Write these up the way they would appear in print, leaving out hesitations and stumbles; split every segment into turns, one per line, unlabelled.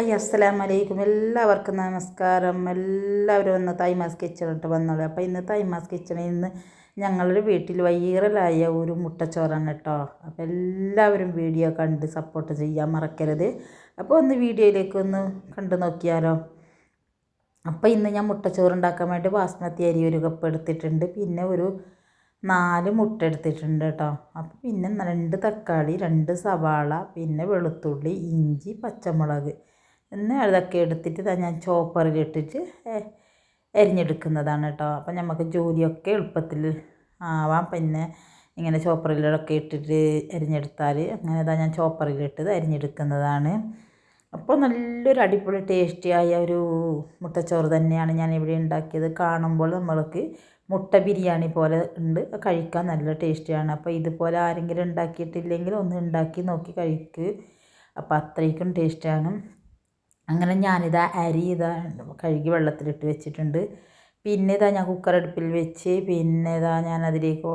Hi അസ്സലാമലൈക്കും. എല്ലാവർക്കും നമസ്കാരം. എല്ലാവരും ഒന്ന് തൈമാസ് കിച്ചണിട്ട് വന്നോളൂ. അപ്പോൾ ഇന്ന് തൈമാസ് കിച്ചണിൽ നിന്ന് ഞങ്ങളുടെ വീട്ടിൽ വൈറലായ ഒരു മുട്ടച്ചോറാണ് കേട്ടോ. അപ്പോൾ എല്ലാവരും വീഡിയോ കണ്ട് സപ്പോർട്ട് ചെയ്യാൻ മറക്കരുത്. അപ്പോൾ ഒന്ന് വീഡിയോയിലേക്ക് ഒന്ന് കണ്ടു നോക്കിയാലോ. അപ്പോൾ ഇന്ന് ഞാൻ മുട്ടച്ചോറ് ഉണ്ടാക്കാൻ വേണ്ടി ബാസ്മതി അരി 1 കപ്പ് എടുത്തിട്ടുണ്ട്. പിന്നെ ഒരു 4 മുട്ട എടുത്തിട്ടുണ്ട് കേട്ടോ. അപ്പോൾ പിന്നെ 2 തക്കാളി, 2 സവാള, പിന്നെ വെളുത്തുള്ളി, ഇഞ്ചി, പച്ചമുളക് അതൊക്കെ എടുത്തിട്ട് ഞാൻ ചോപ്പറിലിട്ടിട്ട് അരിഞ്ഞെടുക്കുന്നതാണ് കേട്ടോ. അപ്പം നമുക്ക് ജോലിയൊക്കെ എളുപ്പത്തിൽ ആവാം. പിന്നെ ഇങ്ങനെ ചോപ്പറിലൊക്കെ ഇട്ടിട്ട് അരിഞ്ഞെടുത്താൽ അങ്ങനെ ഞാൻ ചോപ്പറിലിട്ടത് അരിഞ്ഞെടുക്കുന്നതാണ്. അപ്പോൾ നല്ലൊരു അടിപൊളി ടേസ്റ്റിയായ ഒരു മുട്ടച്ചോറ് തന്നെയാണ് ഞാൻ ഇവിടെ ഉണ്ടാക്കിയത്. കാണുമ്പോൾ നമ്മൾക്ക് മുട്ട ബിരിയാണി പോലെ ഉണ്ട്, കഴിക്കാൻ നല്ല ടേസ്റ്റിയാണ്. അപ്പോൾ ഇതുപോലെ ആരെങ്കിലും ഉണ്ടാക്കിയിട്ടില്ലെങ്കിൽ ഒന്ന് ഉണ്ടാക്കി നോക്കി കഴിക്ക്. അപ്പോൾ അത്രയ്ക്കും ടേസ്റ്റാണ്. അങ്ങനെ ഞാനിതാ അരി കഴുകി വെള്ളത്തിലിട്ട് വെച്ചിട്ടുണ്ട്. പിന്നെ ഞാൻ കുക്കർ അടുപ്പിൽ വെച്ച് പിന്നെ ഞാൻ അതിലേക്ക്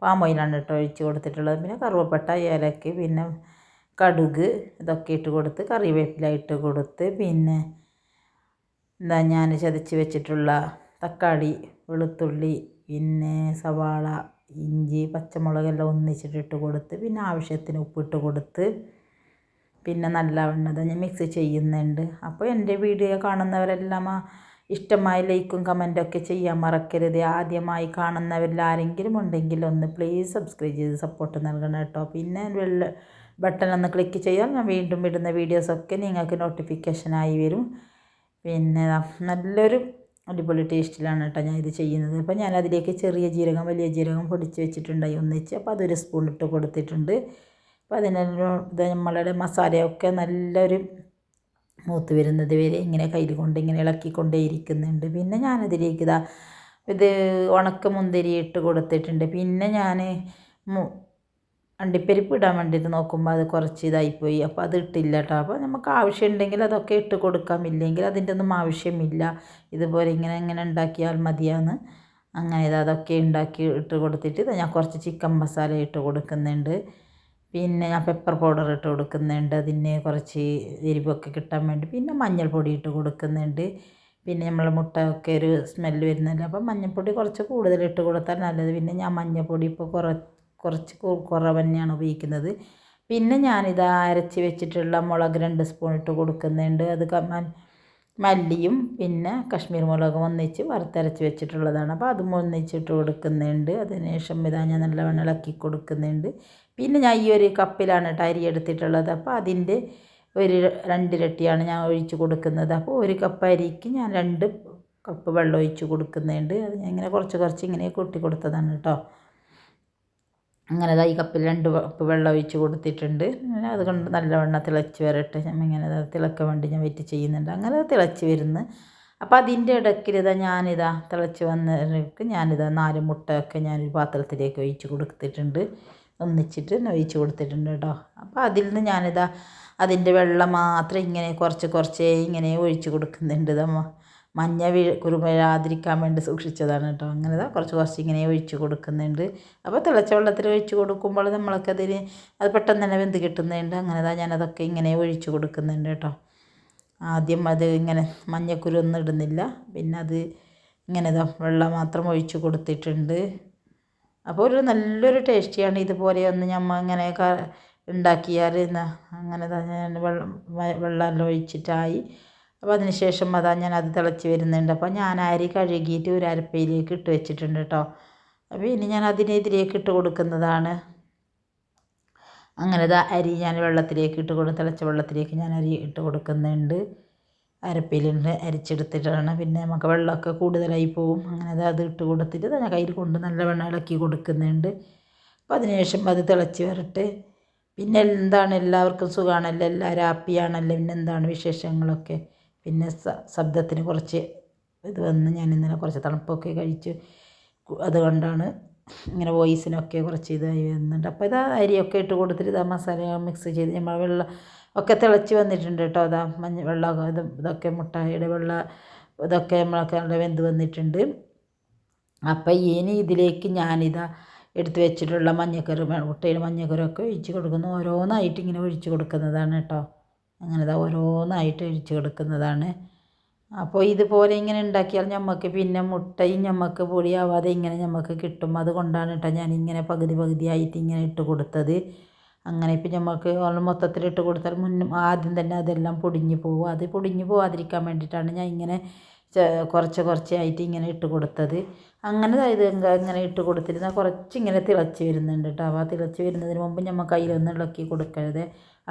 പാം ഓയിലാണ് കേട്ടോ ഒഴിച്ച് കൊടുത്തിട്ടുള്ളത്. പിന്നെ കറുവപ്പട്ട, ഏലക്ക്, പിന്നെ കടുക് ഇതൊക്കെ ഇട്ട് കൊടുത്ത് കറിവേപ്പില ഇട്ട് കൊടുത്ത് പിന്നെ ഞാൻ ചതച്ച് വെച്ചിട്ടുള്ള തക്കാളി, വെളുത്തുള്ളി, പിന്നെ സവാള, ഇഞ്ചി, പച്ചമുളകെല്ലാം ഒന്നിച്ചിട്ടിട്ട് കൊടുത്ത് പിന്നെ ആവശ്യത്തിന് ഉപ്പിട്ട് കൊടുത്ത് പിന്നെ നല്ലവണ്ണം ഞാൻ മിക്സ് ചെയ്യുന്നുണ്ട്. അപ്പോൾ എൻ്റെ വീഡിയോ കാണുന്നവരെല്ലാം ഇഷ്ടമായി ലൈക്കും കമൻറ്റൊക്കെ ചെയ്യാൻ മറക്കരുത്. ആദ്യമായി കാണുന്നവരിലാരെങ്കിലും ഉണ്ടെങ്കിൽ ഒന്ന് പ്ലീസ് സബ്സ്ക്രൈബ് ചെയ്ത് സപ്പോർട്ട് നൽകണം കേട്ടോ. പിന്നെ ബട്ടൺ ഒന്ന് ക്ലിക്ക് ചെയ്യാൻ ഞാൻ വീണ്ടും ഇടുന്ന വീഡിയോസൊക്കെ നിങ്ങൾക്ക് നോട്ടിഫിക്കേഷനായി വരും. പിന്നെ നല്ലൊരു അടിപൊളി ടേസ്റ്റിലാണ് കേട്ടോ ഞാൻ ഇത് ചെയ്യുന്നത്. അപ്പോൾ ഞാനതിലേക്ക് ചെറിയ ജീരകം, വലിയ ജീരകം പൊടിച്ച് വെച്ചിട്ടുണ്ടായി ഒന്നിച്ച്. അപ്പോൾ അതൊരു സ്പൂൺ ഇട്ട് കൊടുത്തിട്ടുണ്ട്. അപ്പോൾ നമ്മളുടെ മസാലയൊക്കെ നല്ലൊരു മൂത്ത് വരുന്നത് വരെ ഇങ്ങനെ കയ്യിൽ കൊണ്ട് ഇങ്ങനെ ഇളക്കിക്കൊണ്ടേ ഇരിക്കുന്നുണ്ട്. പിന്നെ ഞാനതിലേക്ക് ഇത് ഉണക്ക മുന്തിരി ഇട്ട് കൊടുത്തിട്ടുണ്ട്. പിന്നെ ഞാൻ അണ്ടിപ്പരിപ്പ് ഇടാൻ വേണ്ടിയിട്ട് നോക്കുമ്പോൾ അത് കുറച്ച് ഇതായിപ്പോയി. അപ്പോൾ അത് ഇട്ടില്ല കേട്ടോ. അപ്പോൾ നമുക്ക് ആവശ്യമുണ്ടെങ്കിൽ അതൊക്കെ ഇട്ട് കൊടുക്കാം, ഇല്ലെങ്കിൽ അതിൻ്റെ ഒന്നും ആവശ്യമില്ല. ഇതുപോലെ ഇങ്ങനെ ഉണ്ടാക്കിയാൽ മതിയാന്ന്. അങ്ങനെ അതൊക്കെ ഉണ്ടാക്കി ഇട്ട് കൊടുത്തിട്ട് ഞാൻ കുറച്ച് ചിക്കൻ മസാല ഇട്ട് കൊടുക്കുന്നുണ്ട്. പിന്നെ ഞാൻ പെപ്പർ പൗഡർ ഇട്ട് കൊടുക്കുന്നുണ്ട്, അതിന് കുറച്ച് എരിവൊക്കെ കിട്ടാൻ വേണ്ടി. പിന്നെ മഞ്ഞൾപ്പൊടി ഇട്ട് കൊടുക്കുന്നുണ്ട്. പിന്നെ നമ്മൾ മുട്ട ഒക്കെ ഒരു സ്മെല്ല് വരുന്നില്ല. അപ്പം മഞ്ഞൾപ്പൊടി കുറച്ച് കൂടുതൽ ഇട്ട് കൊടുത്താൽ നല്ലത്. പിന്നെ ഞാൻ മഞ്ഞൾപ്പൊടി ഇപ്പോൾ കുറച്ച് കുറവ് തന്നെയാണ് ഉപയോഗിക്കുന്നത്. പിന്നെ ഞാനിത് അരച്ച് വെച്ചിട്ടുള്ള മുളക് 2 സ്പൂൺ ഇട്ട് കൊടുക്കുന്നുണ്ട്. അത് മല്ലിയും പിന്നെ കശ്മീർ മുളകും ഒന്നിച്ച് വറുത്തരച്ച് വെച്ചിട്ടുള്ളതാണ്. അപ്പോൾ അതും ഒന്നിച്ചിട്ട് കൊടുക്കുന്നുണ്ട്. അതിനുശേഷം ഞാൻ നല്ലവണ്ണം ഇളക്കി കൊടുക്കുന്നുണ്ട്. പിന്നെ ഞാൻ ഈ ഒരു കപ്പിലാണ് അരി എടുത്തിട്ടുള്ളത്. അപ്പോൾ അതിൻ്റെ ഒരു 2 ഇരട്ടിയാണ് ഞാൻ ഒഴിച്ച് കൊടുക്കുന്നത്. അപ്പോൾ 1 കപ്പ് അരിക്ക് ഞാൻ 2 കപ്പ് വെള്ളം ഒഴിച്ച് കൊടുക്കുന്നുണ്ട്. അത് ഞാൻ ഇങ്ങനെ കുറച്ച് ഇങ്ങനെ കൂട്ടി കൊടുത്തതാണ് കേട്ടോ. അങ്ങനെ ഈ കപ്പിൽ 2 കപ്പ് വെള്ളം ഒഴിച്ച് കൊടുത്തിട്ടുണ്ട്. അതുകൊണ്ട് നല്ലവണ്ണം തിളച്ച് വരട്ടെ. ഞാൻ ഇങ്ങനെ തിളക്കാൻ വേണ്ടി ഞാൻ വെയിറ്റ് ചെയ്യുന്നുണ്ട്. അങ്ങനെ തിളച്ച് വരുന്നു. അപ്പോൾ അതിൻ്റെ ഇടയ്ക്ക് തിളച്ച് വന്നതിലേക്ക് 4 മുട്ടയൊക്കെ ഞാനൊരു പാത്രത്തിലേക്ക് ഒഴിച്ച് കൊടുത്തിട്ടുണ്ട്. ഒന്നിച്ചിട്ട് ഒഴിച്ച് കൊടുത്തിട്ടുണ്ട് കേട്ടോ. അപ്പോൾ അതിൽ നിന്ന് അതിൻ്റെ വെള്ളം മാത്രം ഇങ്ങനെ കുറച്ച് ഇങ്ങനെ ഒഴിച്ച് കൊടുക്കുന്നുണ്ട്. മഞ്ഞ കുരുമരാതിരിക്കാൻ വേണ്ടി സൂക്ഷിച്ചതാണ് കേട്ടോ. അങ്ങനെ കുറച്ച് ഇങ്ങനെ ഒഴിച്ച് കൊടുക്കുന്നുണ്ട്. അപ്പോൾ തിളച്ച വെള്ളത്തിൽ ഒഴിച്ച് കൊടുക്കുമ്പോൾ നമ്മൾക്കതിന് അത് പെട്ടെന്ന് തന്നെ വെന്ത് കിട്ടുന്നുണ്ട്. അങ്ങനെ ഞാനതൊക്കെ ഇങ്ങനെ ഒഴിച്ച് കൊടുക്കുന്നുണ്ട് കേട്ടോ. ആദ്യം അത് ഇങ്ങനെ മഞ്ഞക്കുരു ഒന്നും ഇടുന്നില്ല. പിന്നെ അത് ഇങ്ങനെ വെള്ളം മാത്രം ഒഴിച്ച് കൊടുത്തിട്ടുണ്ട്. അപ്പോൾ ഒരു നല്ലൊരു ടേസ്റ്റിയാണ്. ഇതുപോലെ ഒന്ന് നമ്മൾ ഇങ്ങനെ ഉണ്ടാക്കിയാൽ അങ്ങനെ ഞാൻ വെള്ളം ഒഴിച്ചിട്ടായി. അപ്പോൾ അതിന് ശേഷം ഞാൻ അത് തിളച്ച് വരുന്നുണ്ട്. അപ്പോൾ ഞാൻ അരി കഴുകിയിട്ട് ഒരു അരപ്പയിലേക്ക് ഇട്ട് വെച്ചിട്ടുണ്ട് കേട്ടോ. അപ്പോൾ ഇനി ഞാൻ അതിനെതിരേക്ക് ഇട്ട് കൊടുക്കുന്നതാണ്. അങ്ങനെ അരി ഞാൻ വെള്ളത്തിലേക്ക് തിളച്ച വെള്ളത്തിലേക്ക് ഞാൻ അരി ഇട്ട് കൊടുക്കുന്നുണ്ട്. അരപ്പയിലുണ്ട് അരിച്ചെടുത്തിട്ടാണ്. പിന്നെ നമുക്ക് വെള്ളമൊക്കെ കൂടുതലായി പോവും. അങ്ങനെ അത് ഇട്ട് കൊടുത്തിട്ട് ഞാൻ കയ്യിൽ കൊണ്ട് നല്ലവണ്ണം ഇളക്കി കൊടുക്കുന്നുണ്ട്. അപ്പോൾ അതിനുശേഷം അത് തിളച്ച് വരട്ടെ. പിന്നെ എല്ലാവർക്കും സുഖമാണല്ലോ, എല്ലാവരും ഹാപ്പിയാണല്ലോ. പിന്നെ എന്താണ് വിശേഷങ്ങളൊക്കെ. പിന്നെ ശബ്ദത്തിന് കുറച്ച് ഇത് വന്ന് ഞാൻ ഇന്നലെ കുറച്ച് തണുപ്പൊക്കെ കഴിച്ച് അതുകൊണ്ടാണ് ഇങ്ങനെ വോയിസിനൊക്കെ കുറച്ച് ഇതായി വരുന്നുണ്ട്. അപ്പോൾ അരിയൊക്കെ ഇട്ട് കൊടുത്തിട്ട് മസാല മിക്സ് ചെയ്ത് നമ്മൾ വെള്ളം ഒക്കെ തിളച്ച് വന്നിട്ടുണ്ട് കേട്ടോ. വെള്ളം ഇതൊക്കെ മുട്ടായിയുടെ വെള്ളം ഇതൊക്കെ നമ്മളൊക്കെ നല്ല വെന്ത് വന്നിട്ടുണ്ട്. അപ്പോൾ ഇനി ഇതിലേക്ക് എടുത്ത് വെച്ചിട്ടുള്ള മുട്ടയുടെ മഞ്ഞക്കരൊക്കെ ഒഴിച്ച് കൊടുക്കുന്നു. ഓരോന്നായിട്ട് ഇങ്ങനെ ഒഴിച്ച് കൊടുക്കുന്നതാണ് കേട്ടോ. അങ്ങനെ ഓരോന്നായിട്ട് ഒഴിച്ച് കൊടുക്കുന്നതാണ്. അപ്പോൾ ഇതുപോലെ ഇങ്ങനെ ഉണ്ടാക്കിയാൽ നമുക്ക് പിന്നെ മുട്ടയും നമുക്ക് പൊടിയാവാതെ ഇങ്ങനെ നമുക്ക് കിട്ടും. അതുകൊണ്ടാണ് കേട്ടോ ഞാനിങ്ങനെ പകുതി പകുതിയായിട്ട് ഇങ്ങനെ ഇട്ട് കൊടുത്തത്. അങ്ങനെ ഇപ്പം നമുക്ക് മൊത്തത്തിലിട്ട് കൊടുത്താൽ ആദ്യം തന്നെ അതെല്ലാം പൊടിഞ്ഞു പോകും. അത് പൊടിഞ്ഞു പോകാതിരിക്കാൻ വേണ്ടിയിട്ടാണ് ഞാൻ ഇങ്ങനെ കുറച്ച് കുറച്ചായിട്ട് ഇങ്ങനെ ഇട്ട് കൊടുത്തത്. അങ്ങനെ ഇത് ഇങ്ങനെ ഇട്ട് കൊടുത്തിരുന്നാൽ കുറച്ചിങ്ങനെ തിളച്ച് വരുന്നുണ്ട് കേട്ടോ. അപ്പോൾ തിളച്ച് വരുന്നതിന് മുമ്പ് നമ്മൾ കയ്യിലൊന്നും ഇളക്കി കൊടുക്കരുത്.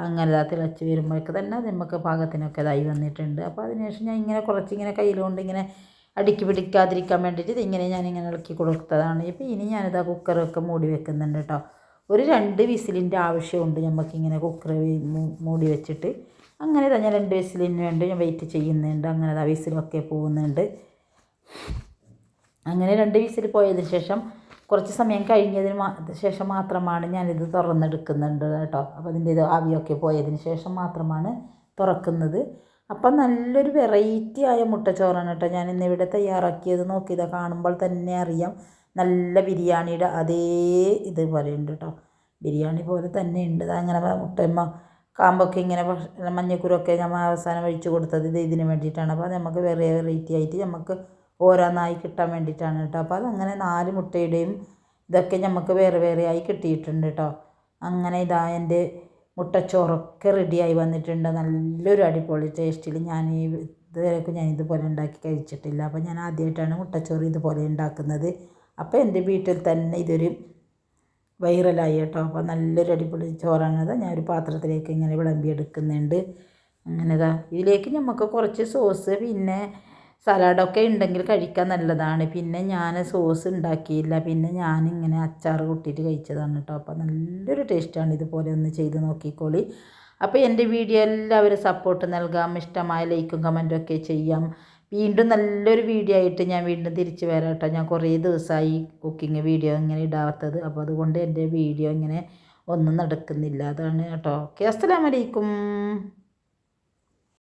അങ്ങനെ തിളച്ച് വരുമ്പോഴേക്ക് തന്നെ നമുക്ക് പാകത്തിനൊക്കെ ഇതായി വന്നിട്ടുണ്ട്. അപ്പോൾ അതിനുശേഷം ഞാൻ ഇങ്ങനെ കുറച്ചിങ്ങനെ കയ്യിലുകൊണ്ട് ഇങ്ങനെ അടുക്കി പിടിക്കാതിരിക്കാൻ വേണ്ടിയിട്ട് ഇതിങ്ങനെ ഞാനിങ്ങനെ ഇളക്കി കൊടുത്തതാണ്. ഇപ്പോൾ ഇനി ഞാനിതാ കുക്കറൊക്കെ മൂടി വെക്കുന്നുണ്ട് കേട്ടോ. ഒരു 2 വിസിലിൻ്റെ ആവശ്യമുണ്ട് നമുക്കിങ്ങനെ കുക്കർ മൂടി വെച്ചിട്ട്. അങ്ങനെ തന്നെ 2 വിസിലിന് വേണ്ടി ഞാൻ വെയിറ്റ് ചെയ്യുന്നുണ്ട്. അങ്ങനെ വിസിലൊക്കെ പോകുന്നുണ്ട്. അങ്ങനെ 2 വിസിൽ പോയതിന് ശേഷം കുറച്ച് സമയം കഴിഞ്ഞതിന് ശേഷം മാത്രമാണ് ഞാനിത് തുറന്നെടുക്കുന്നുണ്ട് കേട്ടോ. അപ്പോൾ അതിൻ്റെ ഇത് ആവിയൊക്കെ പോയതിന് ശേഷം മാത്രമാണ് തുറക്കുന്നത്. അപ്പം നല്ലൊരു വെറൈറ്റി ആയ മുട്ടച്ചോറാണ് കേട്ടോ ഞാൻ ഇന്നിവിടെ തയ്യാറാക്കിയത്. നോക്കിയതാ കാണുമ്പോൾ തന്നെ അറിയാം. നല്ല ബിരിയാണിയുടെ അതേ ഇതുപോലെ ഉണ്ട് കേട്ടോ. ബിരിയാണി പോലെ തന്നെ ഉണ്ട്. അങ്ങനെ മുട്ടയമ്മ കാമ്പൊക്കെ ഇങ്ങനെ മഞ്ഞക്കുരൊക്കെ നമ്മൾ അവസാനം ഒഴിച്ച് കൊടുത്തത് ഇതിന് വേണ്ടിയിട്ടാണ്. അപ്പോൾ അത് നമുക്ക് വെറൈറ്റി ആയിട്ട് നമുക്ക് ഓരോന്നായി കിട്ടാൻ വേണ്ടിയിട്ടാണ് കേട്ടോ. അപ്പോൾ അതങ്ങനെ 4 മുട്ടയുടെയും ഇതൊക്കെ നമുക്ക് വേറെ വേറെ ആയി കിട്ടിയിട്ടുണ്ട് കേട്ടോ. അങ്ങനെ ഇതാ എൻ്റെ മുട്ടച്ചോറൊക്കെ റെഡിയായി വന്നിട്ടുണ്ട്. നല്ലൊരു അടിപൊളി ടേസ്റ്റിൽ ഇതുവരെയൊക്കെ ഞാൻ ഇതുപോലെ ഉണ്ടാക്കി കഴിച്ചിട്ടില്ല. അപ്പോൾ ഞാൻ ആദ്യമായിട്ടാണ് മുട്ടച്ചോറ് ഇതുപോലെ ഉണ്ടാക്കുന്നത്. അപ്പോൾ എൻ്റെ വീട്ടിൽ തന്നെ ഇതൊരു വൈറലായി കേട്ടോ. അപ്പോൾ നല്ലൊരു അടിപൊളി ചോറാണത്. ഞാനൊരു പാത്രത്തിലേക്ക് ഇങ്ങനെ വിളമ്പിയെടുക്കുന്നുണ്ട്. അങ്ങനെ ഇതിലേക്ക് നമുക്ക് കുറച്ച് സോസ് പിന്നെ സലാഡൊക്കെ ഉണ്ടെങ്കിൽ കഴിക്കാൻ നല്ലതാണ്. പിന്നെ ഞാൻ സോസ് ഉണ്ടാക്കിയില്ല. പിന്നെ ഞാനിങ്ങനെ അച്ചാർ കൂട്ടിയിട്ട് കഴിച്ചതാണ് കേട്ടോ. അപ്പോൾ നല്ലൊരു ടേസ്റ്റാണ്. ഇതുപോലെ ഒന്ന് ചെയ്ത് നോക്കിക്കോളി. അപ്പോൾ എൻ്റെ വീഡിയോ എല്ലാവരും സപ്പോർട്ട് നൽകാം. ഇഷ്ടമായ ലൈക്കും കമൻറ്റും ഒക്കെ ചെയ്യാം. വീണ്ടും നല്ലൊരു വീഡിയോ ആയിട്ട് ഞാൻ വീണ്ടും തിരിച്ച് വരാം കേട്ടോ. ഞാൻ കുറേ ദിവസമായി കുക്കിംഗ് വീഡിയോ ഇങ്ങനെ ഇടാത്തത്. അപ്പോൾ അതുകൊണ്ട് എൻ്റെ വീഡിയോ ഇങ്ങനെ ഒന്നും നടക്കുന്നില്ല. അതാണ് കേട്ടോ. ഓക്കെ, അസ്സലാമു അലൈക്കും.